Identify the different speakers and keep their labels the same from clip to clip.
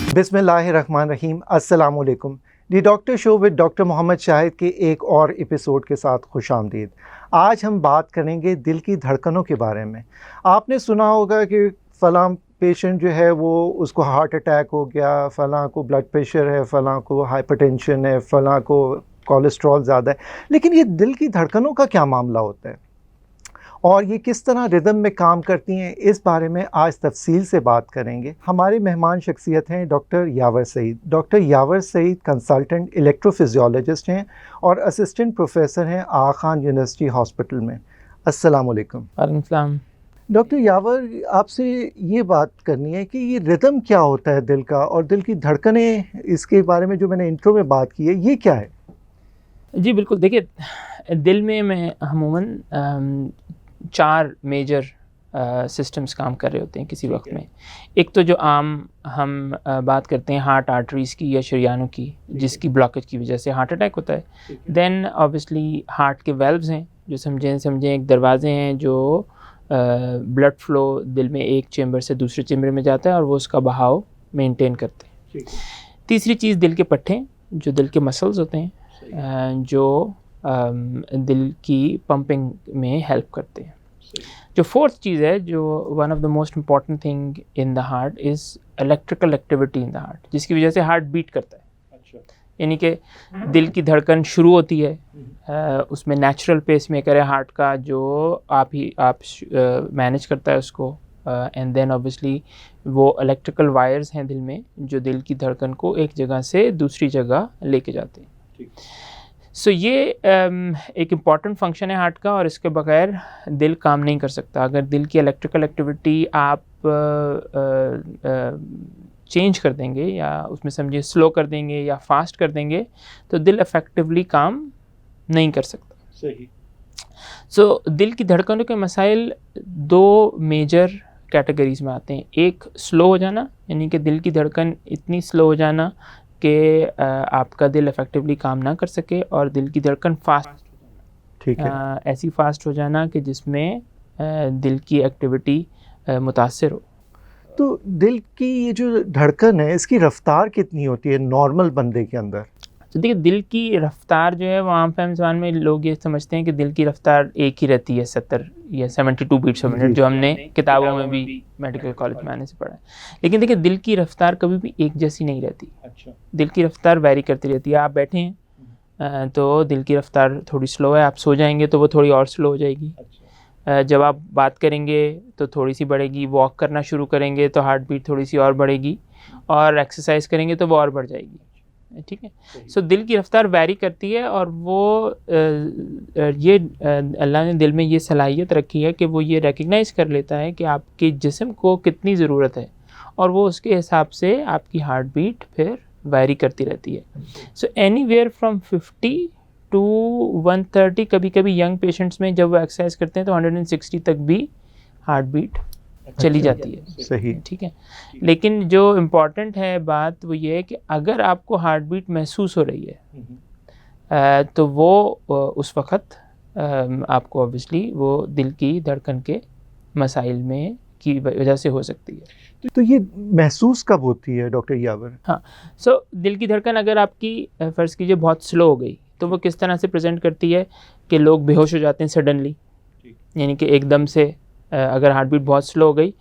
Speaker 1: बिस्मिल्लाहिर्रहमानिर्रहीम, अस्सलाम वालेकुम। The doctor show with doctor Mohammad Shahid के एक और एपिसोड के साथ खुशामदीद। आज हम बात करेंगे दिल की धड़कनों के बारे में। आपने सुना होगा कि फ़लाँ पेशेंट जो है वो उसको हार्ट अटैक हो गया, फ़लाँ को ब्लड प्रेशर है, फ़लाँ को हाइपरटेंशन है, फ़लाँ को कोलेस्ट्रॉल ज़्यादा है। लेकिन ये दिल की धड़कनों का क्या मामला होता है और ये किस तरह रिदम में काम करती हैं, इस बारे में आज तफसील से बात करेंगे। हमारे मेहमान शख्सियत हैं डॉक्टर यावर सईद। डॉक्टर यावर सईद कंसल्टेंट इलेक्ट्रोफिजियोलॉजिस्ट हैं और असिस्टेंट प्रोफेसर हैं आगा खान यूनिवर्सिटी हॉस्पिटल में। अस्सलाम वालेकुम।
Speaker 2: वालेकुम सलाम।
Speaker 1: डॉक्टर यावर, आपसे ये बात करनी है कि ये रिदम क्या होता है दिल का, और दिल की धड़कनें, इसके बारे में जो मैंने इंट्रो में बात की है, ये क्या है?
Speaker 2: जी बिल्कुल, देखिए दिल में मैं अमूमन 4 मेजर सिस्टम्स काम कर रहे होते हैं किसी वक्त में। एक तो जो आम हम बात करते हैं हार्ट आर्टरीज़ की या शरियानों की, जिसकी ब्लॉकेज की वजह से हार्ट अटैक होता है। देन ऑब्वियसली हार्ट के वेल्व्स हैं, जो समझें एक दरवाजे हैं जो ब्लड फ्लो दिल में एक चेम्बर से दूसरे चेम्बर में जाता है और वो उसका बहाव मेंटेन करते हैं। तीसरी चीज़ दिल के पट्टे, जो दिल के मसल्स होते हैं, जो दिल की पंपिंग में हेल्प करते हैं। जो फोर्थ चीज़ है, जो one of the most important thing in the heart is electrical activity in the heart, जिसकी वजह से हार्ट बीट करता है। यानी कि दिल की धड़कन शुरू होती है, उसमें नेचुरल पेस मेकर है हार्ट का, जो आप मैनेज करता है उसको, एंड देन ऑब्वियसली वो इलेक्ट्रिकल वायर्स हैं दिल में, जो दिल की धड़कन को एक जगह से दूसरी जगह लेके जाते हैं। सो ये एक इम्पॉर्टेंट फंक्शन है हार्ट का, और इसके बगैर दिल काम नहीं कर सकता। अगर दिल की इलेक्ट्रिकल एक्टिविटी आप चेंज कर देंगे, या उसमें समझिए स्लो कर देंगे या फास्ट कर देंगे, तो दिल इफ़ेक्टिवली काम नहीं कर सकता।
Speaker 1: सही।
Speaker 2: सो दिल की धड़कनों के मसाइल 2 मेजर कैटेगरीज़ में आते हैं। एक स्लो हो जाना, यानी कि दिल की धड़कन इतनी स्लो हो जाना कि आपका दिल इफ़ेक्टिवली काम ना कर सके, और दिल की धड़कन फास्ट,
Speaker 1: ठीक है,
Speaker 2: ऐसी फास्ट हो जाना कि जिसमें दिल की एक्टिविटी मुतासिर हो।
Speaker 1: तो दिल की ये जो धड़कन है, इसकी रफ्तार कितनी होती है नॉर्मल बंदे के अंदर?
Speaker 2: तो देखिए, दिल की रफ्तार जो है वो आम फहम ज़बान में लोग ये समझते हैं कि दिल की रफ्तार एक ही रहती है, 70 या 72 बीट्स पर मिनट, जो हमने किताबों में भी मेडिकल कॉलेज में आने से पढ़ा है। लेकिन देखिए, दिल की रफ्तार कभी भी एक जैसी नहीं रहती।
Speaker 1: अच्छा।
Speaker 2: दिल की रफ्तार वैरी करती रहती है। आप बैठे हैं तो दिल की रफ्तार थोड़ी स्लो है, आप सो जाएंगे तो वो थोड़ी और स्लो हो जाएगी। जब आप बात करेंगे तो थोड़ी सी बढ़ेगी, वॉक करना शुरू करेंगे तो हार्ट बीट थोड़ी सी और बढ़ेगी, और एक्सरसाइज करेंगे तो वो और बढ़ जाएगी। ठीक है। सो दिल की रफ्तार वैरी करती है, और वो ये अल्लाह ने दिल में ये सलाहियत रखी है कि वो ये रिकग्नाइज़ कर लेता है कि आपके जिस्म को कितनी ज़रूरत है, और वो उसके हिसाब से आपकी हार्ट बीट फिर वैरी करती रहती है। सो एनीवेयर फ्रॉम 50 टू 130, कभी कभी यंग पेशेंट्स में जब वो एक्सरसाइज करते हैं तो 160 तक भी हार्ट बीट चली जाती है।
Speaker 1: सही।
Speaker 2: ठीक है। लेकिन जो इम्पॉर्टेंट है बात वो ये है कि अगर आपको हार्ट बीट महसूस हो रही है तो वो उस वक़्त आपको ऑब्वियसली वो दिल की धड़कन के मसाइल में की वजह से हो सकती है।
Speaker 1: तो ये महसूस कब होती है डॉक्टर यावर?
Speaker 2: हाँ, सो दिल की धड़कन अगर आपकी फ़र्ज़ कीजिए बहुत स्लो हो गई, तो वो किस तरह से प्रेजेंट करती है कि लोग बेहोश हो जाते हैं सडनली, यानी कि एकदम से अगर हार्ट बीट बहुत स्लो हो गई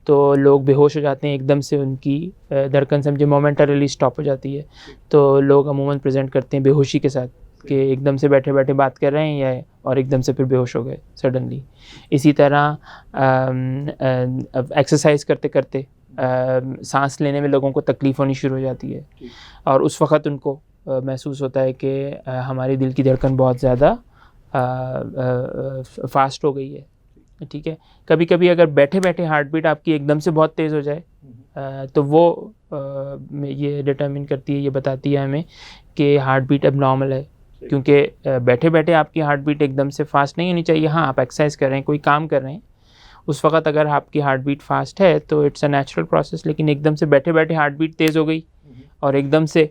Speaker 2: तो लोग बेहोश हो जाते हैं, एकदम से उनकी धड़कन समझे मोमेंटरीली स्टॉप हो जाती है। तो लोग अमूमन प्रेजेंट करते हैं बेहोशी के साथ, कि एकदम से बैठे बैठे बात कर रहे हैं या और एकदम से फिर बेहोश हो गए सडनली। इसी तरह एक्सरसाइज करते करते सांस लेने में लोगों को तकलीफ़ होनी शुरू हो जाती है, और उस वक़्त उनको महसूस होता है कि हमारी दिल की धड़कन बहुत ज़्यादा फास्ट हो गई है। ठीक है। कभी कभी अगर बैठे बैठे हार्ट बीट आपकी एकदम से बहुत तेज़ हो जाए तो वो ये डिटरमिन करती है, ये बताती है हमें कि हार्ट बीट एबनॉर्मल है, क्योंकि बैठे बैठे आपकी हार्ट बीट एकदम से फास्ट नहीं होनी चाहिए। हाँ, आप एक्सरसाइज कर रहे हैं, कोई काम कर रहे हैं, उस वक़्त अगर आपकी हार्ट बीट फास्ट है तो इट्स अ नेचुरल प्रोसेस। लेकिन एकदम से बैठे बैठे हार्ट बीट तेज़ हो गई और एकदम से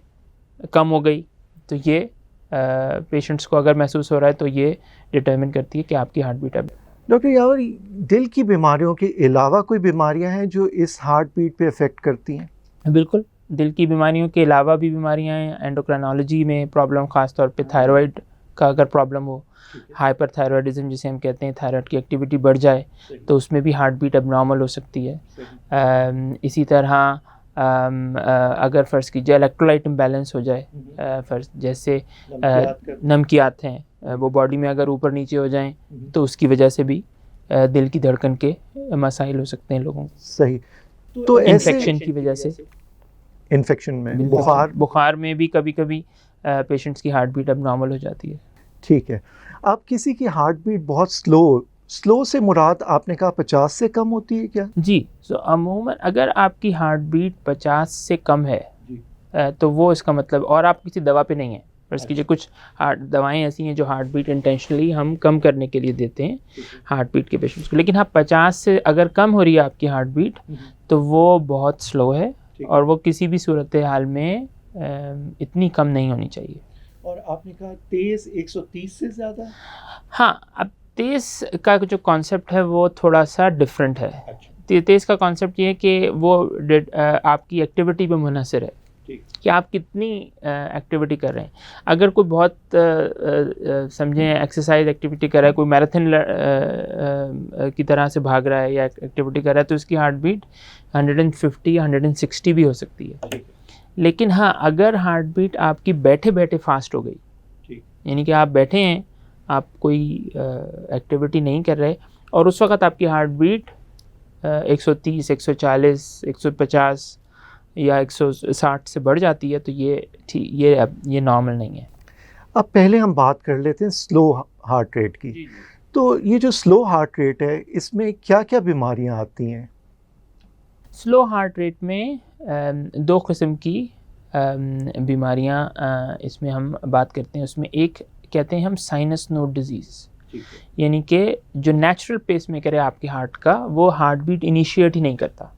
Speaker 2: कम हो गई, तो ये पेशेंट्स को अगर महसूस हो रहा है तो ये डिटरमिन करती है कि आपकी हार्ट बीट है।
Speaker 1: डॉक्टर यावर, दिल की बीमारियों के अलावा कोई बीमारियां हैं जो इस हार्ट बीट पे अफेक्ट करती हैं?
Speaker 2: बिल्कुल, दिल की बीमारियों के अलावा भी बीमारियां हैं, एंडोक्राइनोलॉजी में प्रॉब्लम, ख़ास तौर पे थायराइड का अगर प्रॉब्लम हो, हाइपरथायरॉयडिज्म जिसे हम कहते हैं, थायराइड की एक्टिविटी बढ़ जाए तो उसमें भी हार्ट बीट अबनॉर्मल हो सकती है। इसी तरह अगर फ़र्ज़ कीजिए इलेक्ट्रोलाइट इम्बैलेंस हो जाए, फ़र्ज़ जैसे नमकियात हैं वो बॉडी में अगर ऊपर नीचे हो जाएं तो उसकी वजह से भी दिल की धड़कन के मसाइल हो सकते हैं लोगों को।
Speaker 1: सही। तो
Speaker 2: इन्फेक्शन की वजह से,
Speaker 1: इन्फेक्शन में,
Speaker 2: बुखार में भी कभी कभी पेशेंट्स की हार्ट बीट अबनॉर्मल हो जाती है।
Speaker 1: ठीक है। अब किसी की हार्ट बीट बहुत स्लो से मुराद आपने कहा 50 से कम होती है क्या?
Speaker 2: जी, सो अमूमन अगर आपकी हार्ट बीट 50 से कम है तो वो इसका मतलब, और आप किसी दवा पे नहीं है, फर्ज़ कीजिए कुछ दवाएं ऐसी हैं जो हार्ट बीट इंटेंशनली हम कम करने के लिए देते हैं हार्ट बीट के पेशेंट्स को, लेकिन हाँ 50 से अगर कम हो रही है आपकी हार्ट बीट तो वो बहुत स्लो है और वो किसी भी सूरत हाल में इतनी कम नहीं होनी चाहिए।
Speaker 1: और आपने कहा तेज़ 130 से ज़्यादा?
Speaker 2: हाँ, अब तेज़ का जो कॉन्सेप्ट है वो थोड़ा सा डिफरेंट है। तेज़ का कॉन्सेप्ट ये है कि वो आपकी एक्टिविटी पे मुनहसर है कि आप कितनी एक्टिविटी कर रहे हैं। अगर कोई बहुत समझें एक्सरसाइज एक्टिविटी कर रहा है, कोई मैराथन की तरह से भाग रहा है या एक्टिविटी कर रहा है, तो उसकी हार्ट बीट 150 या 160 भी हो सकती है। लेकिन हाँ, अगर हार्ट बीट आपकी बैठे बैठे फास्ट हो गई, यानी कि आप बैठे हैं, आप कोई एक्टिविटी नहीं कर रहे और उस वक़्त आपकी हार्ट बीट 130, 140, 150 या 160 से बढ़ जाती है तो ये नॉर्मल नहीं है।
Speaker 1: अब पहले हम बात कर लेते हैं स्लो हार्ट रेट की। तो ये जो स्लो हार्ट रेट है इसमें क्या क्या बीमारियां आती हैं?
Speaker 2: स्लो हार्ट रेट में दो किस्म की बीमारियां इसमें हम बात करते हैं। उसमें एक कहते हैं हम साइनस नोड डिजीज़, यानी कि जो नेचुरल पेसमेकर है आपके हार्ट का, वो हार्ट बीट इनिशिएट ही नहीं करता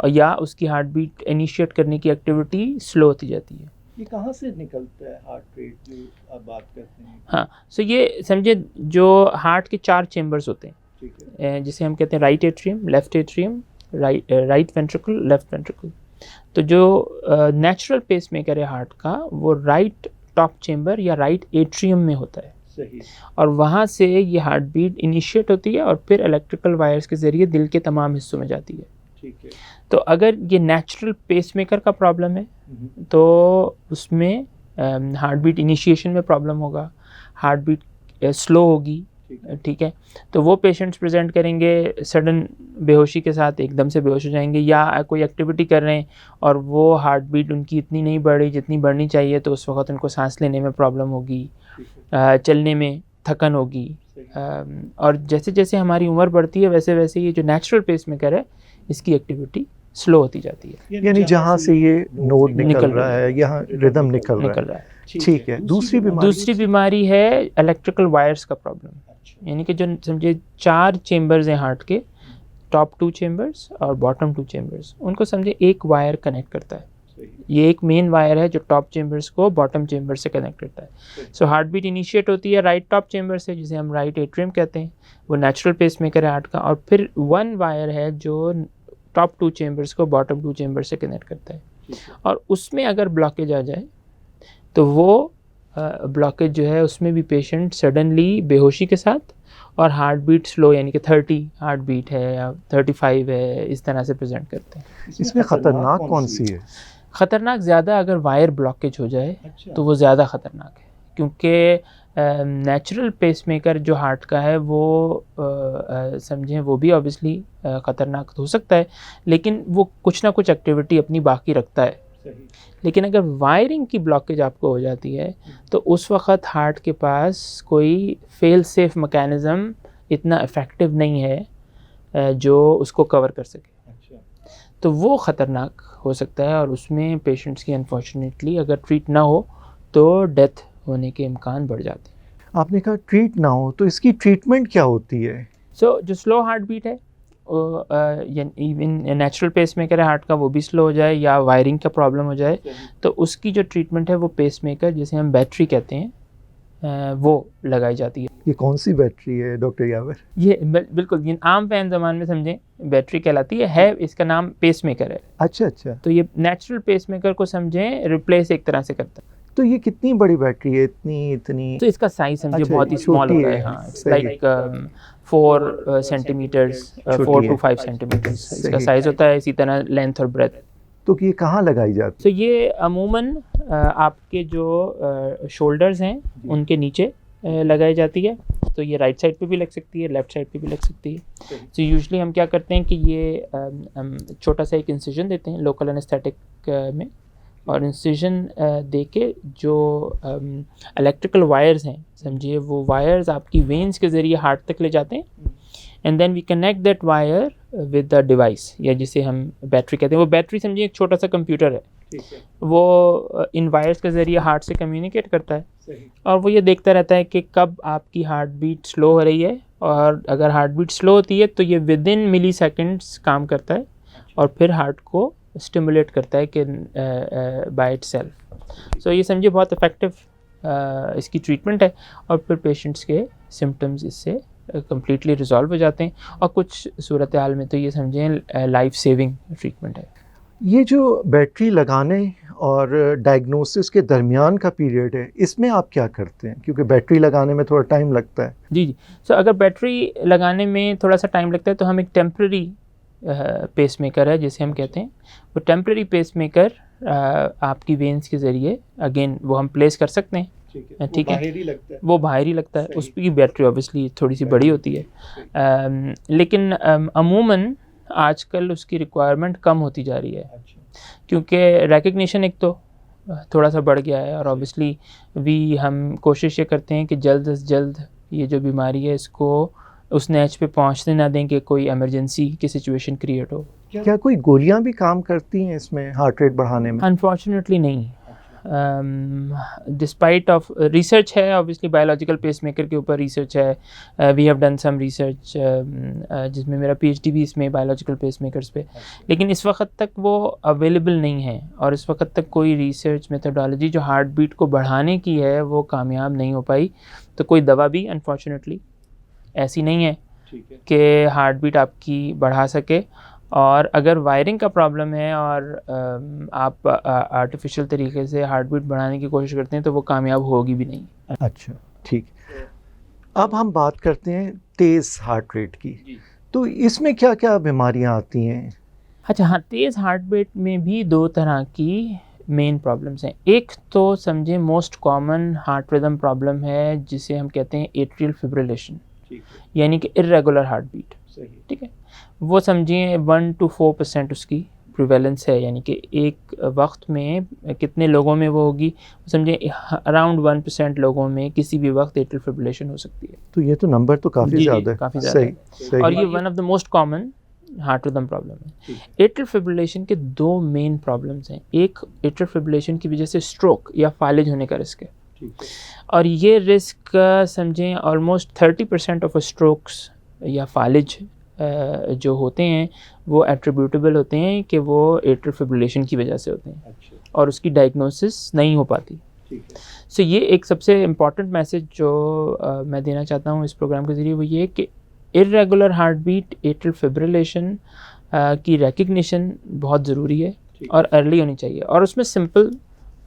Speaker 2: और या उसकी हार्ट बीट इनिशिएट करने की एक्टिविटी स्लो होती जाती है।
Speaker 1: ये कहाँ से निकलता है हार्ट रेट जो आप बात करते हैं?
Speaker 2: हाँ, सो ये समझे जो हार्ट के 4 चेम्बर्स होते हैं, जिसे हम कहते हैं right atrium, left atrium, right ventricle, left ventricle. तो जो नेचुरल पेसमेकर है हार्ट का, वो राइट टॉप चेम्बर या राइट एट्रियम में होता है।
Speaker 1: सही।
Speaker 2: और वहाँ से ये हार्ट बीट इनिशिएट होती है और फिर इलेक्ट्रिकल वायर्स के ज़रिए दिल के तमाम हिस्सों में जाती है।
Speaker 1: ठीक है।
Speaker 2: तो अगर ये नेचुरल पेसमेकर का प्रॉब्लम है तो उसमें हार्ट बीट इनिशिएशन में प्रॉब्लम होगा, हार्ट बीट स्लो होगी। ठीक है, तो वो पेशेंट्स प्रेजेंट करेंगे सडन बेहोशी के साथ, एकदम से बेहोश हो जाएंगे, या कोई एक्टिविटी कर रहे हैं और वो हार्ट बीट उनकी इतनी नहीं बढ़ रही जितनी बढ़नी चाहिए, तो उस वक्त उनको सांस लेने में प्रॉब्लम होगी, चलने में थकन होगी। और जैसे जैसे हमारी उम्र बढ़ती है वैसे वैसे ये जो नेचुरल पेसमेकर है इसकी एक्टिविटी स्लो होती जाती है,
Speaker 1: यानी जहाँ से ये नोड निकल रहा है, यहाँ रिदम निकल रहा है। ठीक है।
Speaker 2: दूसरी बीमारी है इलेक्ट्रिकल वायर्स का प्रॉब्लम, यानी कि जो समझे 4 चेम्बर्स हैं हार्ट के, टॉप 2 चेम्बर्स और बॉटम 2 चेम्बर्स, उनको समझे एक वायर कनेक्ट करता है। ये एक मेन वायर है जो टॉप चेम्बर्स को बॉटम चेम्बर से कनेक्ट करता है। सो हार्ट बीट इनिशिएट होती है राइट टॉप चेम्बर से, जिसे हम राइट एट्रियम कहते हैं, वो नेचुरल पेसमेकर है हार्ट का, और फिर वन वायर है जो टॉप 2 चेम्बर्स को बॉटम 2 चेम्बर से कनेक्ट करता है। और उसमें अगर ब्लॉकेज आ जाए तो वो ब्लॉकेज जो है उसमें भी पेशेंट सडनली बेहोशी के साथ और हार्ट बीट स्लो, यानी कि 30 हार्ट बीट है या 35 है, इस तरह से प्रेजेंट करते हैं।
Speaker 1: इसमें ख़तरनाक कौन सी है?
Speaker 2: ख़तरनाक ज़्यादा अगर वायर ब्लॉकेज हो जाए तो वो ज़्यादा ख़तरनाक है, क्योंकि नेचुरल पेसमेकर जो हार्ट का है वो समझें वो भी ऑब्वियसली ख़तरनाक हो सकता है, लेकिन वो कुछ ना कुछ एक्टिविटी अपनी बाकी रखता है। लेकिन अगर वायरिंग की ब्लॉकेज आपको हो जाती है तो उस वक़्त हार्ट के पास कोई फेल सेफ मैकेनिज़्म इतना इफ़ेक्टिव नहीं है जो उसको कवर कर सके। तो वो ख़तरनाक हो सकता है और उसमें पेशेंट्स की अनफॉर्चुनेटली अगर ट्रीट ना हो तो डेथ होने के इम्कान बढ़ जाते हैं।
Speaker 1: आपने कहा ट्रीट ना हो, तो इसकी ट्रीटमेंट क्या होती है?
Speaker 2: सो जो स्लो हार्ट बीट है, इवन नेचुरल पेसमेकर है हार्ट का, वो भी स्लो हो जाए या वायरिंग का प्रॉब्लम हो जाए, तो उसकी जो ट्रीटमेंट है वो पेसमेकर, जिसे हम बैटरी कहते हैं, वो लगाई जाती है।
Speaker 1: ये कौन सी बैटरी है डॉक्टर यावर?
Speaker 2: ये बिल्कुल ये आम फैन ज़बान में समझें बैटरी कहलाती है इसका नाम पेसमेकर है।
Speaker 1: अच्छा अच्छा।
Speaker 2: तो ये नेचुरल पेसमेकर को समझें रिप्लेस एक तरह से करता है।
Speaker 1: तो ये कितनी बड़ी बैटरी है? इतनी
Speaker 2: तो इसका साइज़ समझिए
Speaker 1: अच्छा,
Speaker 2: बहुत ही स्मॉल
Speaker 1: छोटी
Speaker 2: होता है।
Speaker 1: है,
Speaker 2: हाँ, इट्स
Speaker 1: सही।
Speaker 2: लाइक 4 सेंटीमीटर्स,
Speaker 1: छोटी
Speaker 2: 4
Speaker 1: है।
Speaker 2: टू 5 सेंटीमीटर्स इसका
Speaker 1: सही।
Speaker 2: साइज़ होता है। इसी तरह लेंथ और ब्रेथ।
Speaker 1: तो ये कहाँ लगाई जाती
Speaker 2: तो ये अमूमन आपके जो शोल्डर्स हैं उनके नीचे लगाई जाती है। तो ये राइट साइड पे भी लग सकती है, लेफ़्ट साइड पे भी लग सकती है। तो यूजुअली हम क्या करते हैं कि ये हम छोटा सा एक इंसिजन देते हैं लोकल एनेस्थेटिक में, और इंसिजन दे के जो इलेक्ट्रिकल वायर्स हैं समझिए वो वायर्स आपकी वेन्स के ज़रिए हार्ट तक ले जाते हैं, and then we connect that wire with the device, या जिसे हम बैटरी कहते हैं। वो बैटरी समझिए एक छोटा सा कंप्यूटर है, वो इन वायर्स के ज़रिए हार्ट से कम्युनिकेट करता है। और वो ये देखता रहता है कि कब आपकी हार्ट बीट स्लो हो रही है, और अगर हार्ट बीट स्लो होती है तो ये विद इन मिली सेकेंड्स काम करता है और फिर हार्ट को स्टिमुलेट करता है कि बाय इटसेल्फ। सो ये समझिए बहुत इफ़ेक्टिव इसकी ट्रीटमेंट है, और फिर पेशेंट्स के सिम्टम्स इससे कम्प्लीटली रिजॉल्व हो जाते हैं, और कुछ सूरत हाल में तो ये समझें लाइफ सेविंग ट्रीटमेंट है।
Speaker 1: ये जो बैटरी लगाने और डायग्नोसिस के दरमियान का पीरियड है, इसमें आप क्या करते हैं? क्योंकि बैटरी लगाने में थोड़ा टाइम लगता है।
Speaker 2: जी। सो अगर बैटरी लगाने में थोड़ा सा टाइम लगता है तो हम एक टेम्प्रेरी पेसमेकर है जिसे हम कहते हैं, वो टेम्प्रेरी पेसमेकर आपकी वेन्स के ज़रिए अगेन वो हम प्लेस कर सकते हैं। ठीक है, वो बाहर ही लगता है। उसकी बैटरी ऑब्वियसली थोड़ी सी बड़ी होती है, लेकिन अमूमन आजकल उसकी रिक्वायरमेंट कम होती जा रही है, क्योंकि रिकग्निशन एक तो थोड़ा सा बढ़ गया है, और ऑब्वियसली हम कोशिश ये करते हैं कि जल्द से जल्द ये जो बीमारी है इसको उस नैच पे पहुंचने ना दें कि कोई इमरजेंसी की सिचुएशन क्रिएट हो।
Speaker 1: क्या कोई गोलियां भी काम करती हैं इसमें हार्ट रेट बढ़ाने में?
Speaker 2: अनफॉर्चुनेटली नहीं। डिस्पाइट ऑफ रिसर्च है, ऑब्वियसली बायोलॉजिकल पेसमेकर के ऊपर रिसर्च है, we have done some research जिसमें मेरा पीएचडी भी इसमें बायोलॉजिकल पेसमेकर्स पे, लेकिन इस वक्त तक वो अवेलेबल नहीं है, और इस वक्त तक कोई रिसर्च मेथोडोलॉजी जो हार्ट बीट को बढ़ाने की है वो कामयाब नहीं हो पाई। तो कोई दवा भी अनफॉर्चुनेटली ऐसी नहीं है कि हार्ट बीट आपकी बढ़ा सके, और अगर वायरिंग का प्रॉब्लम है और आप आर्टिफिशियल तरीके से हार्ट बीट बढ़ाने की कोशिश करते हैं तो वो कामयाब होगी भी नहीं।
Speaker 1: अच्छा, ठीक। अब हम बात करते हैं तेज़ हार्ट रेट की। तो इसमें क्या क्या बीमारियां आती हैं?
Speaker 2: अच्छा हाँ, तेज़ हार्ट बीट में भी दो तरह की मेन प्रॉब्लम्स हैं। एक तो समझे most common heart rhythm problem है जिसे हम कहते हैं एट्रियल फिब्रिलेशन, यानी कि इर्रेगुलर हार्ट बीट। ठीक है, वो समझिए 1 to 4% उसकी प्रिवेलेंस है, यानी कि एक वक्त में कितने लोगों में वो होगी, समझिए अराउंड 1% लोगों में किसी भी वक्त एट्रियल फिब्रिलेशन हो सकती है।
Speaker 1: तो ये तो नंबर तो काफ़ी ज़्यादा है।
Speaker 2: काफ़ी ज़्यादा है,
Speaker 1: सही।
Speaker 2: और ये one of the most common heart rhythm problem है। एट्रियल फिब्रिलेशन के दो मेन प्रॉब्लम्स हैं। एक, एट्रियल फिब्रिलेशन की वजह से स्ट्रोक या फालिज होने का रिस्क है, और ये रिस्क समझें ऑलमोस्ट 30% ऑफ स्ट्रोक्स या फालिज जो होते हैं वो एट्रीब्यूटेबल होते हैं कि वो एट्रियल फिब्रिलेशन की वजह से होते हैं, और उसकी डायग्नोसिस नहीं हो पाती। सो ये एक सबसे इम्पॉर्टेंट मैसेज जो मैं देना चाहता हूँ इस प्रोग्राम के ज़रिए, वो ये कि irregular heart beat, atrial fibrillation की रिकग्निशन बहुत ज़रूरी है और अर्ली होनी चाहिए। और उसमें सिंपल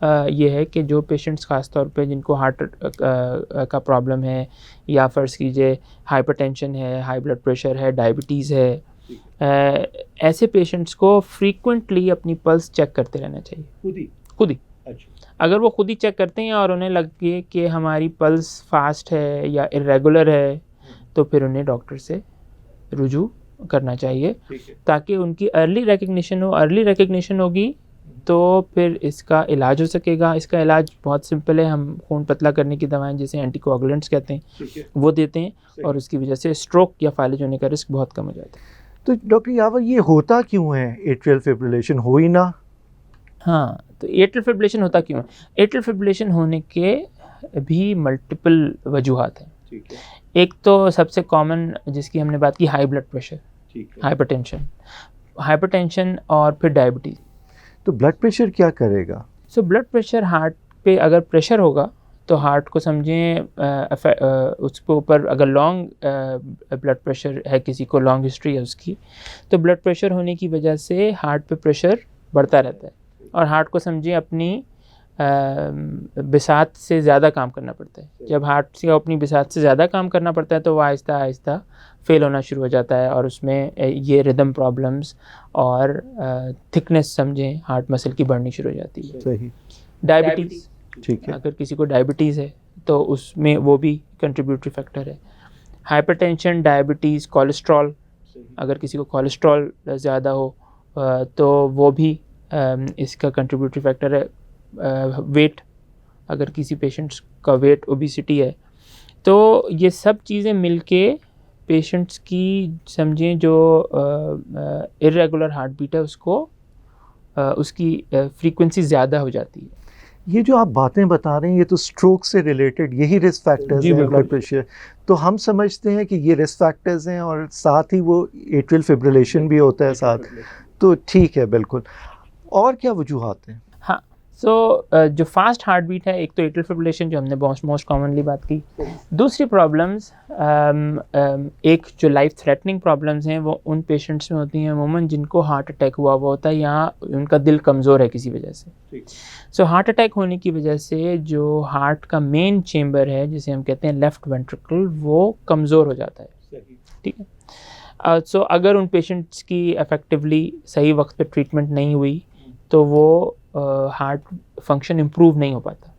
Speaker 2: ये है कि जो पेशेंट्स ख़ास तौर पे जिनको हार्ट का प्रॉब्लम है, या फ़र्ज़ कीजिए हाइपरटेंशन है, हाई ब्लड प्रेशर है, डायबिटीज़ है, ऐसे पेशेंट्स को फ्रीक्वेंटली अपनी पल्स चेक करते रहना चाहिए खुद ही। अच्छा। अगर वो खुद ही चेक करते हैं और उन्हें लगे कि हमारी पल्स फास्ट है या इर्रेगुलर है, तो फिर उन्हें डॉक्टर से रुजू करना चाहिए, ताकि उनकी अर्ली रिकग्निशन हो। अर्ली रिकग्निशन होगी तो फिर इसका इलाज हो सकेगा। इसका इलाज बहुत सिंपल है, हम खून पतला करने की दवाएं जिसे एंटीकोआगुलेंट्स कहते हैं वो देते हैं, और उसकी वजह से स्ट्रोक या फालिज होने का रिस्क बहुत कम हो जाता है।
Speaker 1: तो डॉक्टर यावर, ये होता क्यों है एट्रियल फिब्रिलेशन? हो ही ना।
Speaker 2: हाँ, तो एट्रियल फिब्रिलेशन होता क्यों है? एट्रियल फिब्रिलेशन होने के भी मल्टीपल वजूहात हैं। एक तो सबसे कॉमन जिसकी हमने बात की, हाई ब्लड प्रेशर, हाइपरटेंशन और फिर डायबिटीज़।
Speaker 1: तो ब्लड प्रेशर क्या करेगा?
Speaker 2: सो ब्लड प्रेशर, हार्ट पे अगर प्रेशर होगा तो हार्ट को समझें उसके ऊपर अगर लॉन्ग ब्लड प्रेशर है, किसी को लॉन्ग हिस्ट्री है उसकी, तो ब्लड प्रेशर होने की वजह से हार्ट पे प्रेशर बढ़ता रहता है और हार्ट को समझें अपनी बिसात से ज़्यादा काम करना पड़ता है। जब हार्ट से अपनी बिसात से ज़्यादा काम करना पड़ता है तो वो आहिस्ता आहिस्ता फेल होना शुरू हो जाता है और उसमें ये रिदम प्रॉब्लम्स और थिकनेस समझें हार्ट मसल की बढ़नी शुरू हो जाती है।
Speaker 1: सही।
Speaker 2: डायबिटीज़,
Speaker 1: ठीक है।
Speaker 2: अगर किसी को डायबिटीज़ है तो उसमें वो भी कंट्रीब्यूटरी फैक्टर है। हाइपरटेंशन, डायबिटीज़, कोलेस्ट्रॉल, अगर किसी को कोलेस्ट्रॉल ज़्यादा हो तो वो भी इसका कंट्रीब्यूटरी फैक्टर है। वेट, अगर किसी पेशेंट्स का वेट ओबेसिटी है तो ये सब चीज़ें मिलके पेशेंट्स की समझें जो इर्रेगुलर हार्ट बीट है उसको उसकी फ्रीक्वेंसी ज़्यादा हो जाती है।
Speaker 1: ये जो आप बातें बता रहे हैं ये तो स्ट्रोक से रिलेटेड यही रिस्क फैक्टर्स हैं, ब्लड प्रेशर। तो हम समझते हैं कि ये रिस्क फैक्टर्स हैं और साथ ही वो एट्रियल फिब्रिलेशन भी होता है साथ, तो ठीक है बिल्कुल। और क्या वजूहात हैं?
Speaker 2: हाँ, सो जो फास्ट हार्ट बीट है, एक तो एट्रियल फिब्रिलेशन जो हमने मोस्ट कॉमनली बात की। दूसरी प्रॉब्लम्स, एक जो लाइफ थ्रेटनिंग प्रॉब्लम्स हैं वो उन पेशेंट्स में होती हैं अमूमन जिनको हार्ट अटैक हुआ होता है या उनका दिल कमज़ोर है किसी वजह से। सो हार्ट अटैक होने की वजह से जो हार्ट का मेन चेम्बर है जिसे हम कहते हैं लेफ़्ट वेंट्रिकल, वो कमज़ोर हो जाता है। ठीक है। सो अगर उन पेशेंट्स की इफेक्टिवली सही वक्त पे ट्रीटमेंट नहीं हुई तो वो हार्ट फंक्शन इम्प्रूव नहीं हो पाता।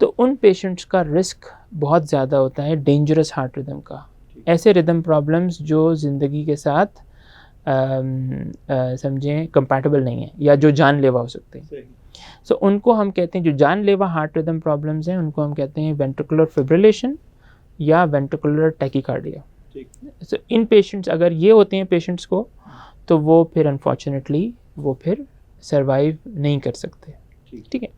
Speaker 2: तो उन पेशेंट्स का रिस्क बहुत ज़्यादा होता है डेंजरस हार्ट रिदम का। ऐसे रिदम प्रॉब्लम्स जो ज़िंदगी के साथ समझें कंपैटिबल नहीं है या जो जानलेवा हो सकते हैं। सो उनको हम कहते हैं, जो जानलेवा हार्ट रिदम प्रॉब्लम्स हैं उनको हम कहते हैं वेंट्रिकुलर फिब्रिलेशन या वेंट्रिकुलर टैकीकार्डिया। सो इन पेशेंट्स अगर ये होते हैं पेशेंट्स को, तो वो फिर अनफॉर्चुनेटली वो फिर सर्वाइव नहीं कर सकते। ठीक है।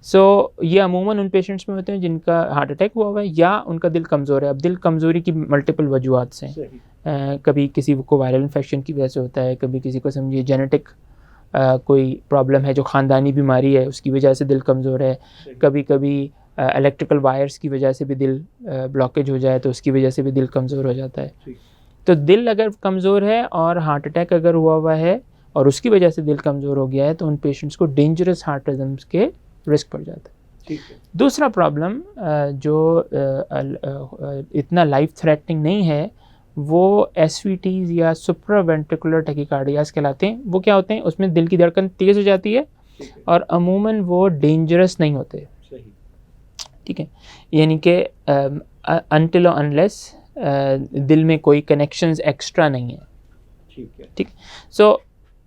Speaker 2: सो ये अमूमन उन पेशेंट्स में होते हैं जिनका हार्ट अटैक हुआ हुआ है या उनका दिल कमज़ोर है। अब दिल कमज़ोरी की मल्टीपल वजूहात से कभी किसी को वायरल इन्फेक्शन की वजह से होता है, कभी किसी को समझिए जेनेटिक कोई प्रॉब्लम है जो ख़ानदानी बीमारी है उसकी वजह से दिल कमज़ोर है, कभी कभी इलेक्ट्रिकल वायर्स की वजह से भी दिल ब्लॉकेज हो जाए तो उसकी वजह से भी दिल कमज़ोर हो जाता है। तो दिल अगर कमज़ोर है और हार्ट अटैक अगर हुआ है और उसकी वजह से दिल कमज़ोर हो गया है तो उन पेशेंट्स को डेंजरस हार्ट रिदम्स के रिस्क पड़ जाता है। ठीक है। दूसरा प्रॉब्लम जो इतना लाइफ थ्रेटनिंग नहीं है वो एसवीटीज़ या सुप्रावेंट्रिकुलर टैकीकार्डियाज कहलाते हैं। वो क्या होते हैं, उसमें दिल की धड़कन तेज़ हो जाती है और अमूमन वो डेंजरस नहीं होते। ठीक है। यानी कि अनटिल और अनलेस दिल में कोई कनेक्शंस एक्स्ट्रा नहीं है। ठीक। सो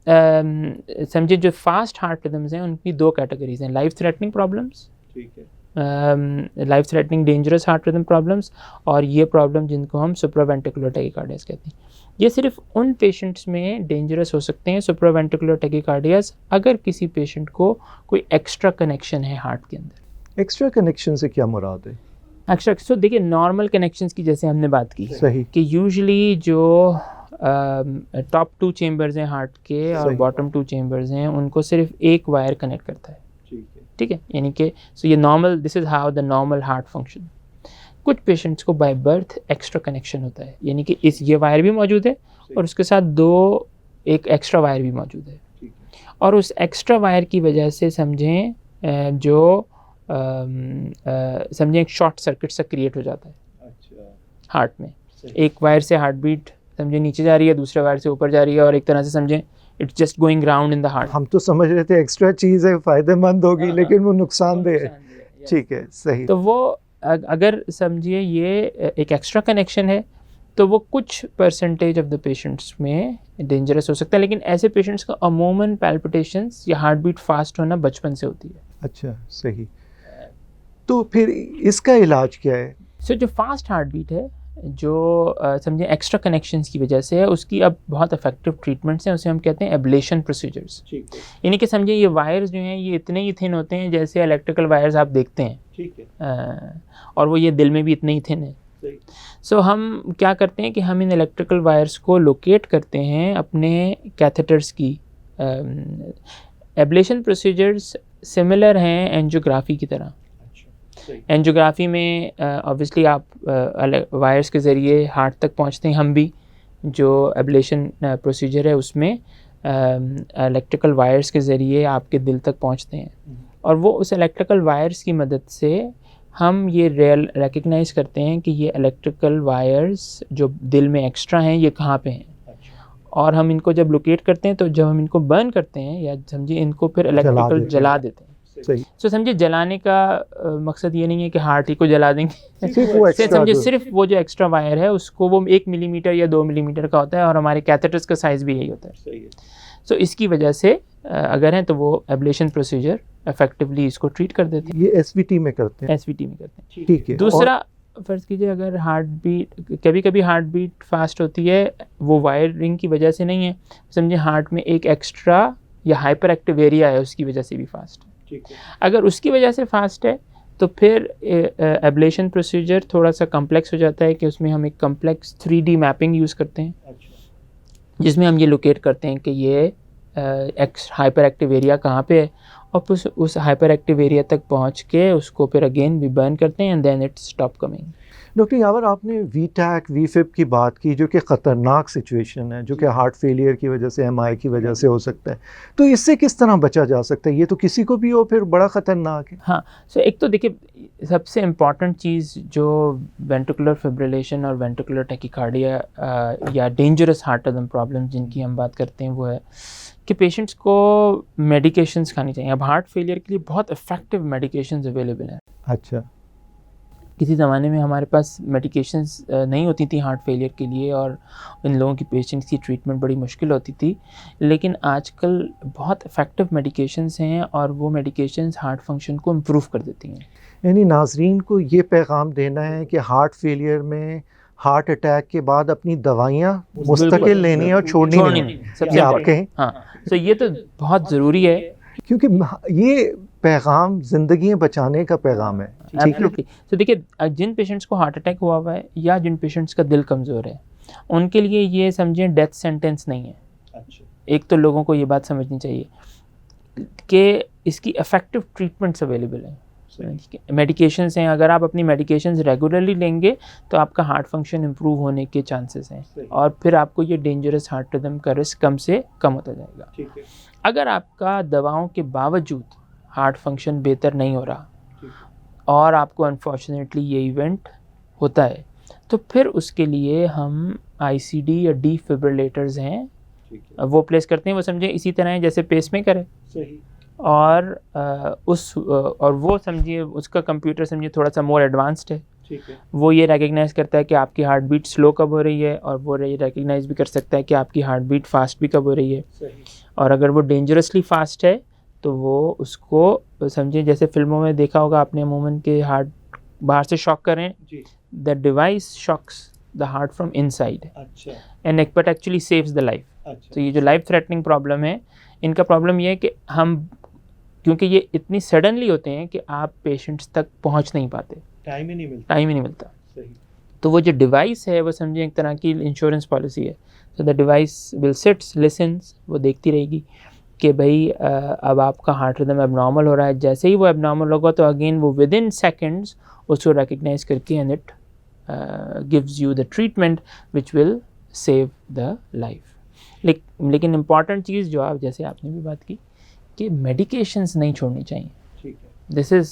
Speaker 2: समझिए जो फास्ट हार्ट रिदम्स हैं उनकी दो कैटेगरीज हैं, life threatening problems, life threatening dangerous heart rhythm problems, और ये प्रॉब्लम जिनको हम सुप्रावेंट्रिकुलर टैकीकार्डियाज कहते हैं। ये सिर्फ उन पेशेंट्स में डेंजरस हो सकते हैं सुप्रावेंट्रिकुलर टैकीकार्डियाज अगर किसी पेशेंट को कोई एक्स्ट्रा कनेक्शन है हार्ट के अंदर।
Speaker 1: एक्स्ट्रा कनेक्शन से क्या मुराद है?
Speaker 2: एक्स्ट्रा, सो देखिए नॉर्मल कनेक्शंस की जैसे हमने बात की
Speaker 1: सही
Speaker 2: कि यूजुअली जो टॉप 2 चेम्बर्स हैं हार्ट के और बॉटम 2 चेम्बर्स हैं उनको सिर्फ एक वायर कनेक्ट करता है। ठीक है। यानी कि सो ये normal, this is how the normal heart function. कुछ पेशेंट्स को बाय बर्थ एक्स्ट्रा कनेक्शन होता है, यानी कि ये वायर भी मौजूद है और उसके साथ एक एक्स्ट्रा वायर भी मौजूद है, और उस एक्स्ट्रा वायर की वजह से समझें समझें एक शॉर्ट सर्किट सा क्रिएट हो जाता है हार्ट में। एक वायर से हार्ट बीट समझे नीचे जा रही है, दूसरे वायर से ऊपर जा रही है, और एक तरह से समझें it's just going round in the heart.
Speaker 1: हम तो समझ रहे थे एक्स्ट्रा चीज़ है, फ़ायदेमंद होगी, लेकिन वो नुकसानदेह है। ठीक है, सही।
Speaker 2: तो वो अगर समझिए ये एक एक्स्ट्रा कनेक्शन है तो वो कुछ परसेंटेज ऑफ द पेशेंट्स में डेंजरस हो सकता है, लेकिन ऐसे पेशेंट्स का अमूमन पैल्पिटेशंस या हार्ट बीट फास्ट होना बचपन से होती है।
Speaker 1: अच्छा, सही। तो फिर इसका इलाज क्या है?
Speaker 2: सो जो फास्ट हार्ट बीट है जो समझें एक्स्ट्रा कनेक्शंस की वजह से है, उसकी अब बहुत इफेक्टिव ट्रीटमेंट्स हैं, उसे हम कहते हैं एब्लेशन प्रोसीजर्स। यानी कि समझिए ये वायर्स जो हैं ये इतने ही थिन होते हैं जैसे इलेक्ट्रिकल वायर्स आप देखते हैं। ठीक है। और वो ये दिल में भी इतने ही थिन है। सो हम क्या करते हैं कि हम इन इलेक्ट्रिकल वायर्स को लोकेट करते हैं अपने कैथेटर्स की। एब्लेशन प्रोसीजर्स सिमिलर हैं एंजियोग्राफी की तरह। एंजियोग्राफी में ऑब्वियसली आप वायर्स के ज़रिए हार्ट तक पहुंचते हैं, हम भी जो एब्लेशन प्रोसीजर है उसमें इलेक्ट्रिकल वायर्स के ज़रिए आपके दिल तक पहुंचते हैं, और वो उस इलेक्ट्रिकल वायर्स की मदद से हम ये रिकग्नाइज़ करते हैं कि ये इलेक्ट्रिकल वायर्स जो दिल में एक्स्ट्रा हैं ये कहाँ पे हैं। और हम इनको जब लोकेट करते हैं तो जब हम इनको बर्न करते हैं या समझिए इनको फिर इलेक्ट्रिकल जला देते हैं।
Speaker 1: सही।
Speaker 2: तो समझिए जलाने का मकसद ये नहीं है कि हार्ट ही को जला देंगे, समझिए सिर्फ वो जो एक्स्ट्रा वायर है उसको, वो 1 मिलीमीटर या 2 मिलीमीटर का होता है, और हमारे कैथेटर्स का साइज़ भी यही होता है। सो इसकी वजह से अगर हैं तो वो एब्लेशन प्रोसीजर इफेक्टिवली इसको ट्रीट कर देते हैं।
Speaker 1: ये एसवीटी में करते हैं?
Speaker 2: एसवीटी में करते हैं।
Speaker 1: ठीक है।
Speaker 2: दूसरा, फ़र्ज़ कीजिए अगर हार्ट बीट, कभी कभी हार्ट बीट फास्ट होती है, वो वायरिंग की वजह से नहीं है, समझिए हार्ट में एक एक्स्ट्रा या हाइपर एक्टिव एरिया है, उसकी वजह से भी फास्ट है। अगर उसकी वजह से फास्ट है तो फिर एब्लेशन प्रोसीजर थोड़ा सा कम्प्लेक्स हो जाता है कि उसमें हम एक कम्प्लेक्स 3D मैपिंग यूज़ करते हैं, जिसमें हम ये लोकेट करते हैं कि ये हाइपर एक्टिव एरिया कहाँ पे है, और उस हाइपर एक्टिव एरिया तक पहुँच के उसको फिर अगेन वी बर्न करते हैं and then it stop coming.
Speaker 1: Doctor Yavar, आपने वीटैक वीफिप की बात की जो कि ख़तरनाक सिचुएशन है, जो कि हार्ट फेलियर की वजह से, एमआई की वजह से हो सकता है, तो इससे किस तरह बचा जा सकता है? ये तो किसी को भी हो फिर बड़ा ख़तरनाक है।
Speaker 2: हाँ, सो एक तो देखिए सबसे इम्पॉर्टेंट चीज़ जो वेंट्रिकुलर फिब्रिलेशन और वेंट्रिकुलर टैकीकार्डिया या डेंजरस हार्ट रिदम प्रॉब्लम जिनकी हम बात करते हैं वो है कि पेशेंट्स को मेडिकेशंस खानी चाहिए। अब हार्ट फेलियर के लिए बहुत इफ़ेक्टिव मेडिकेशंस अवेलेबल हैं।
Speaker 1: अच्छा।
Speaker 2: किसी ज़माने में हमारे पास मेडिकेशंस नहीं होती थी हार्ट फेलियर के लिए, और इन लोगों की पेशेंट्स की ट्रीटमेंट बड़ी मुश्किल होती थी, लेकिन आजकल बहुत इफ़ेक्टिव मेडिकेशंस हैं और वो मेडिकेशंस हार्ट फंक्शन को इम्प्रूव कर देती हैं।
Speaker 1: यानी नाजरीन को ये पैगाम देना है कि हार्ट फेलियर में, हार्ट अटैक के बाद अपनी दवाइयाँ मुस्तकिल लेनी है और छोड़नी नहीं,
Speaker 2: सबसे
Speaker 1: आप कहें।
Speaker 2: हाँ, तो ये तो बहुत ज़रूरी है,
Speaker 1: क्योंकि ये पैगाम ज़िंदगियाँ बचाने का पैगाम है।
Speaker 2: एब्सोल्युटली। तो देखिए जिन पेशेंट्स को हार्ट अटैक हुआ हुआ है या जिन पेशेंट्स का दिल कमज़ोर है, उनके लिए ये समझें डेथ सेंटेंस नहीं है। अच्छा। एक तो लोगों को ये बात समझनी चाहिए कि इसकी इफ़ेक्टिव ट्रीटमेंट्स अवेलेबल हैं, मेडिकेशंस हैं। अगर आप अपनी मेडिकेशंस रेगुलरली लेंगे तो आपका हार्ट फंक्शन इम्प्रूव होने के चांसेस हैं, और फिर आपको ये डेंजरस हार्ट रिदम का रिस्क कम से कम होता जाएगा। ठीक है। अगर आपका दवाओं के बावजूद हार्ट फंक्शन बेहतर नहीं हो रहा और आपको अनफॉर्चुनेटली ये इवेंट होता है, तो फिर उसके लिए हम आईसीडी या डिफिब्रिलेटर्स हैं वो प्लेस करते हैं। वो समझे इसी तरह है जैसे पेसमेकर है। सही। और वो समझिए उसका कंप्यूटर समझिए थोड़ा सा मोर एडवांस्ड है। ठीक है। वो ये रिकग्नाइज़ करता है कि आपकी हार्ट बीट स्लो कब हो रही है, और वो ये रिकग्नाइज़ भी कर सकता है कि आपकी हार्ट बीट फास्ट भी कब हो रही है। सही। और अगर वो डेंजरसली फास्ट है तो वो उसको समझिए जैसे फिल्मों में देखा होगा आपने, अमूमन के हार्ट बाहर से शॉक करें, the device shocks the heart from inside. अच्छा। And but actually saves the life. अच्छा। तो ये जो लाइफ थ्रेटनिंग प्रॉब्लम है, इनका प्रॉब्लम ये है कि हम, क्योंकि ये इतनी सडनली होते हैं कि आप पेशेंट्स तक पहुंच नहीं पाते, टाइम ही नहीं मिलता। सही। तो वो जो डिवाइस है वो समझिए एक तरह की इंश्योरेंस पॉलिसी है। So the device will sits, listens, वो देखती रहेगी कि भाई अब आपका हार्ट रिदम एबनॉर्मल हो रहा है। जैसे ही वो एबनॉर्मल होगा तो अगेन वो विद इन सेकेंड्स उसको रिकग्नाइज करके and it gives you the treatment which will save the life. लेकिन इम्पॉर्टेंट चीज़ जो आप, जैसे आपने भी बात की कि मेडिकेशंस नहीं छोड़नी चाहिए। ठीक है। This is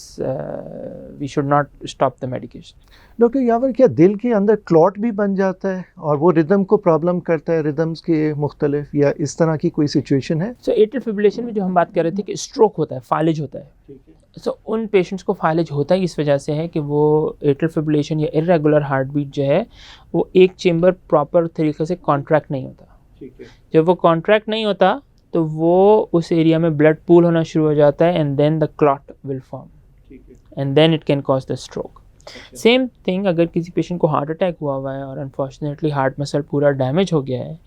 Speaker 2: we should not stop the medication.
Speaker 1: Doctor Yavar, क्या दिल के अंदर क्लॉट भी बन जाता है और वो रिदम को प्रॉब्लम करता है, रिदम्स के मुख्तलिफ, या इस तरह की कोई सिचुएशन है?
Speaker 2: सो एट्रियल फिब्रिलेशन में जो हम बात कर रहे थे कि स्ट्रोक होता है, फालिज होता है। ठीक है। सो उन पेशेंट्स को फालिज होता ही इस वजह से है कि वो एट्रियल फिब्रिलेशन या इर्रेगुलर हार्ट बीट जो है वो एक चेम्बर प्रॉपर तरीके से कॉन्ट्रैक्ट नहीं होता। ठीक है। जब वो कॉन्ट्रैक्ट नहीं होता तो वो उस एरिया में ब्लड पूल होना शुरू हो जाता है and then the clot will form. ठीक है। And then it can cause the stroke. Same thing अगर किसी पेशेंट को हार्ट अटैक हुआ है और अनफॉर्चुनेटली हार्ट मसल पूरा डैमेज हो गया है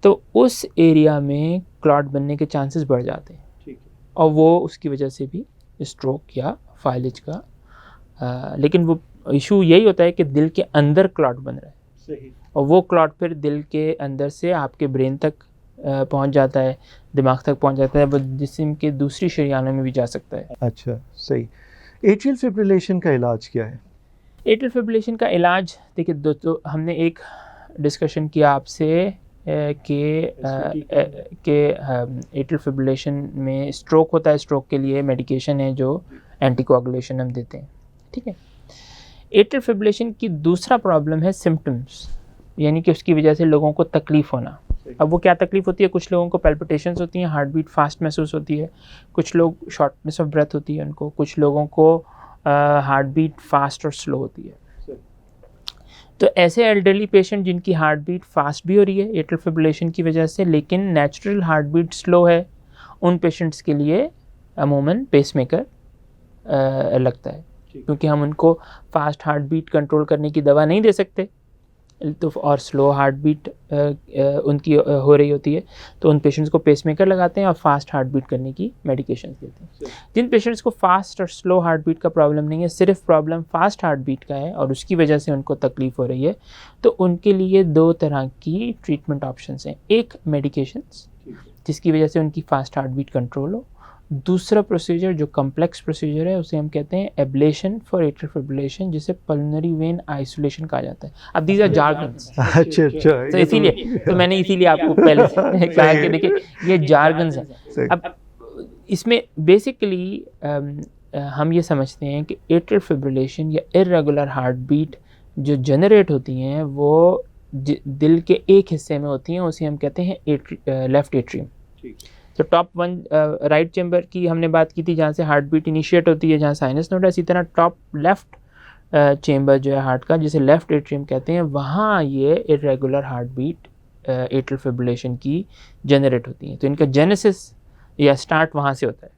Speaker 2: तो उस एरिया में क्लॉट बनने के चांसेस बढ़ जाते हैं। ठीक है। और वो उसकी वजह से भी स्ट्रोक या फाइलेज का लेकिन वो इशू यही होता है कि दिल के अंदर क्लॉट बन रहा है। सही। और वो क्लॉट फिर दिल के अंदर से आपके ब्रेन तक पहुंच जाता है, दिमाग तक पहुंच जाता है, वो जिस्म के दूसरी शरीयानों में भी जा सकता है।
Speaker 1: अच्छा, सही। एट्रियल फिब्रिलेशन का इलाज क्या है?
Speaker 2: एट्रियल फिब्रिलेशन का इलाज देखिए दोस्तों, हमने एक डिस्कशन किया आपसे कि एट्रियल फिब्रिलेशन में स्ट्रोक होता है, स्ट्रोक के लिए मेडिकेशन है जो एंटीकोagulation हम देते हैं, ठीक है। एट्रियल फिब्रिलेशन की दूसरा प्रॉब्लम है सिम्टम्स, यानी कि उसकी वजह से लोगों को तकलीफ़ होना। अब वो क्या तकलीफ़ होती है? कुछ लोगों को पैल्पिटेशंस होती हैं, हार्ट बीट फास्ट महसूस होती है, कुछ लोग शॉर्टनेस ऑफ ब्रेथ होती है उनको, कुछ लोगों को हार्ट बीट फास्ट और स्लो होती है। तो ऐसे एल्डरली पेशेंट जिनकी हार्ट बीट फास्ट भी हो रही है एट्रियल फिब्रिलेशन की वजह से, लेकिन नेचुरल हार्ट बीट स्लो है, उन पेशेंट्स के लिए अमूमन पेसमेकर लगता है, क्योंकि हम उनको फास्ट हार्ट बीट कंट्रोल करने की दवा नहीं दे सकते, तो और स्लो हार्ट बीट उनकी हो रही होती है, तो उन पेशेंट्स को पेसमेकर लगाते हैं और फास्ट हार्ट बीट करने की मेडिकेशन देते हैं। जिन पेशेंट्स को फास्ट और स्लो हार्ट बीट का प्रॉब्लम नहीं है, सिर्फ प्रॉब्लम फास्ट हार्ट बीट का है और उसकी वजह से उनको तकलीफ़ हो रही है, तो उनके लिए दो तरह की ट्रीटमेंट ऑप्शंस हैं। एक मेडिकेशंस जिसकी वजह से उनकी फास्ट हार्ट बीट कंट्रोल हो, दूसरा प्रोसीजर जो कम्प्लेक्स प्रोसीजर है उसे हम कहते हैं एब्लेशन फॉर एट्रियल फिब्रिलेशन, जिसे पल्मोनरी वेन आइसोलेशन कहा जाता है। अब दीज आर जार्गन्स,
Speaker 1: अच्छा,
Speaker 2: तो इसीलिए तो मैंने इसीलिए आपको पहले कहा कि देखिए ये जार्गन्स हैं। अब इसमें बेसिकली हम ये समझते हैं कि एट्रियल फिब्रिलेशन या इर्रेगुलर हार्ट बीट जो जनरेट होती हैं वो दिल के एक हिस्से में होती हैं, उसे हम कहते हैं लेफ्ट एट्रियम। तो टॉप वन राइट चैम्बर की हमने बात की थी, जहाँ से हार्ट बीट इनिशिएट होती है, जहाँ साइनस नोड है। इसी तरह टॉप लेफ्ट चैम्बर जो है हार्ट का, जिसे लेफ्ट एट्रियम कहते हैं, वहाँ ये irregular heart beat atrial fibrillation की जनरेट होती हैं। तो इनका जेनेसिस या स्टार्ट वहाँ से होता है।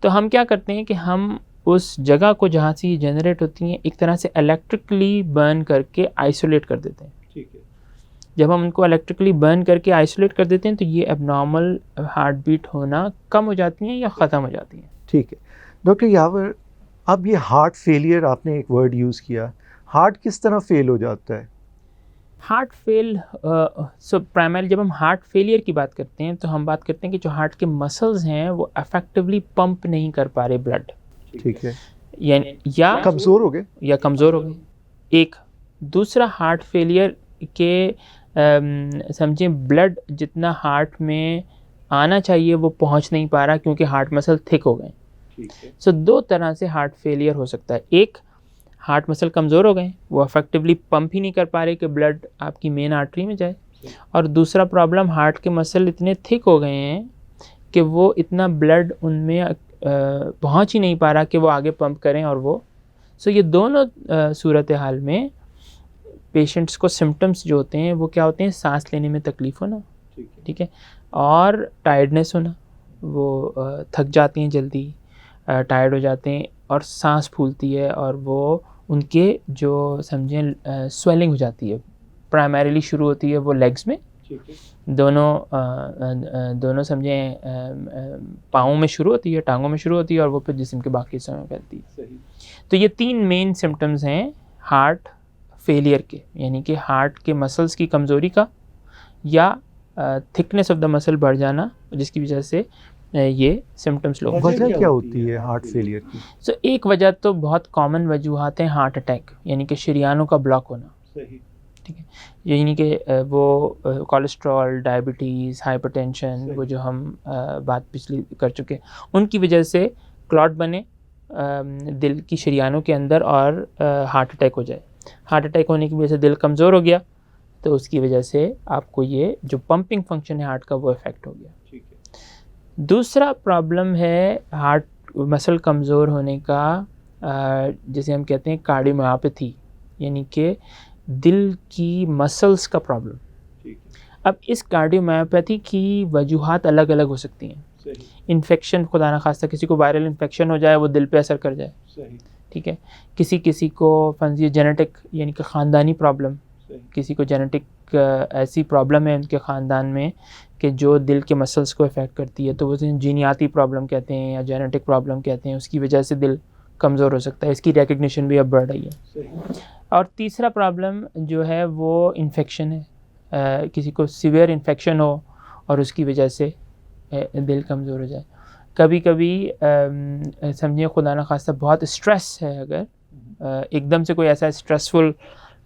Speaker 2: तो हम क्या करते हैं कि हम उस जगह को जहाँ से ये जनरेट होती हैं एक तरह से इलेक्ट्रिकली बर्न करके आइसोलेट कर देते हैं।
Speaker 1: ठीक है।
Speaker 2: जब हम उनको इलेक्ट्रिकली बर्न करके आइसोलेट कर देते हैं तो ये एबनॉर्मल हार्ट बीट होना कम हो जाती हैं या ख़त्म हो जाती हैं।
Speaker 1: ठीक है डॉक्टर यावर, अब ये हार्ट फेलियर आपने एक वर्ड यूज़ किया, हार्ट किस तरह फेल हो जाता है?
Speaker 2: हार्ट फेल प्राइमरी जब हम हार्ट फेलियर की बात करते हैं तो हम बात करते हैं कि जो हार्ट के मसल्स हैं वो इफेक्टिवली पंप नहीं कर पा रहे ब्लड।
Speaker 1: ठीक है।
Speaker 2: या
Speaker 1: कमज़ोर हो गए।
Speaker 2: एक दूसरा हार्ट फेलियर के समझें ब्लड जितना हार्ट में आना चाहिए वो पहुंच नहीं पा रहा क्योंकि हार्ट मसल थिक हो गए। सो दो तरह से हार्ट फेलियर हो सकता है। एक, हार्ट मसल कमज़ोर हो गए, वो इफेक्टिवली पंप ही नहीं कर पा रहे कि ब्लड आपकी मेन आर्टरी में जाए। और दूसरा प्रॉब्लम, हार्ट के मसल इतने थिक हो गए हैं कि वो इतना ब्लड उनमें पहुंच ही नहीं पा रहा कि वो आगे पंप करें और वो ये दोनों सूरत हाल में पेशेंट्स को सिम्टम्स जो होते हैं वो क्या होते हैं? सांस लेने में तकलीफ़ होना, ठीक है, और टायर्डनेस होना, वो थक जाती हैं जल्दी, टायर्ड हो जाते हैं और सांस फूलती है और वो उनके जो समझें स्वेलिंग हो जाती है। प्राइमरीली शुरू होती है वो लेग्स में, दोनों समझें पाँवों में शुरू होती है, टांगों में शुरू होती है और वो फिर जिस्म के बाकी हिस्सों में फैलती है। तो ये तीन मेन सिम्टम्स हैं हार्ट फेलियर के, यानी कि हार्ट के मसल्स की कमज़ोरी का या थिकनेस ऑफ द मसल बढ़ जाना, जिसकी वजह से ये सिम्टम्स लोग।
Speaker 1: वजह क्या होती है हार्ट फेलियर की?
Speaker 2: सो एक वजह तो बहुत कॉमन वजूहात हैं, हार्ट अटैक यानी कि शरीयानों का ब्लॉक होना, ठीक है, यानी कि वो कोलेस्ट्रॉल, डायबिटीज़, हाइपरटेंशन, वो जो हम बात पिछली कर चुके हैं, उनकी वजह से क्लॉट बने दिल की शरीयानों के अंदर और हार्ट अटैक हो जाए। हार्ट अटैक होने की वजह से दिल कमज़ोर हो गया तो उसकी वजह से आपको ये जो पंपिंग फंक्शन है हार्ट का वो इफ़ेक्ट हो गया। ठीक है। दूसरा प्रॉब्लम है हार्ट मसल कमज़ोर होने का, जिसे हम कहते हैं कार्डियोमायोपैथी, यानी कि दिल की मसल्स का प्रॉब्लम। ठीक है। अब इस कार्डियोमायोपैथी की वजूहात अलग अलग हो सकती हैं। इन्फेक्शन, खुदा न खास्ता किसी को वायरल इन्फेक्शन हो जाए वो दिल पे असर कर जाए। ठीक है। किसी को फंजिए जेनेटिक यानी कि ख़ानदानी प्रॉब्लम, किसी को जेनेटिक ऐसी प्रॉब्लम है उनके ख़ानदान में कि जो दिल के मसल्स को इफ़ेक्ट करती है, तो वो जीनियाती प्रॉब्लम कहते हैं या जेनेटिक प्रॉब्लम कहते हैं, उसकी वजह से दिल कमज़ोर हो सकता है। इसकी रिकग्निशन भी अब बढ़ रही है। और तीसरा प्रॉब्लम जो है वो इन्फेक्शन है, किसी को सीवियर इन्फेक्शन हो और उसकी वजह से दिल कमज़ोर हो जाए। कभी कभी समझिए खुदा न खास्ता बहुत स्ट्रेस है, अगर एकदम से कोई ऐसा स्ट्रेसफुल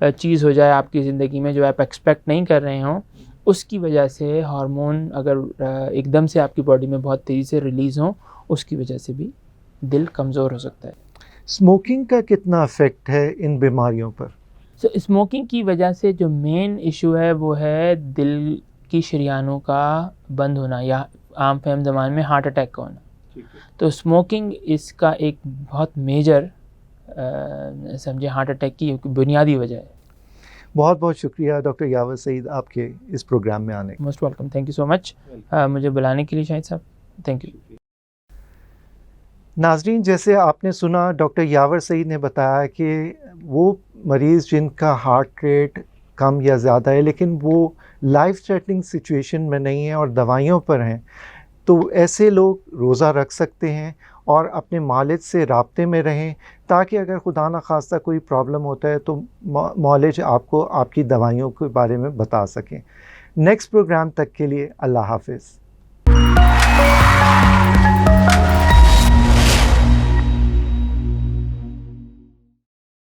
Speaker 2: चीज़ हो जाए आपकी ज़िंदगी में जो आप एक्सपेक्ट नहीं कर रहे हों, उसकी वजह से हार्मोन अगर एकदम से आपकी बॉडी में बहुत तेज़ी से रिलीज़ हों, उसकी वजह से भी दिल कमज़ोर हो सकता है।
Speaker 1: स्मोकिंग का कितना इफ़ेक्ट है इन बीमारियों पर?
Speaker 2: स्मोकिंग की वजह से जो मेन इशू है वो है दिल की शरीयानों का बंद होना, या आम फहम ज़बान में हार्ट अटैक का होना। तो स्मोकिंग इसका एक बहुत मेजर समझे हार्ट अटैक की बुनियादी वजह है।
Speaker 1: बहुत बहुत शुक्रिया डॉक्टर यावर सईद आपके इस प्रोग्राम में आने का।
Speaker 2: Most welcome, thank you so much मुझे बुलाने के लिए शाहिद साहब, थैंक यू।
Speaker 1: नाजरीन, जैसे आपने सुना डॉक्टर यावर सईद ने बताया कि वो मरीज़ जिनका हार्ट रेट कम या ज़्यादा है लेकिन वो लाइफ थ्रेटनिंग सिचुएशन में नहीं है और दवाइयों पर हैं, तो ऐसे लोग रोज़ा रख सकते हैं और अपने मालिज से राब्ते में रहें, ताकि अगर खुदा न खास्ता कोई प्रॉब्लम होता है तो मालिज आपको आपकी दवाइयों के बारे में बता सकें। नेक्स्ट प्रोग्राम तक के लिए अल्लाह हाफ़िज़।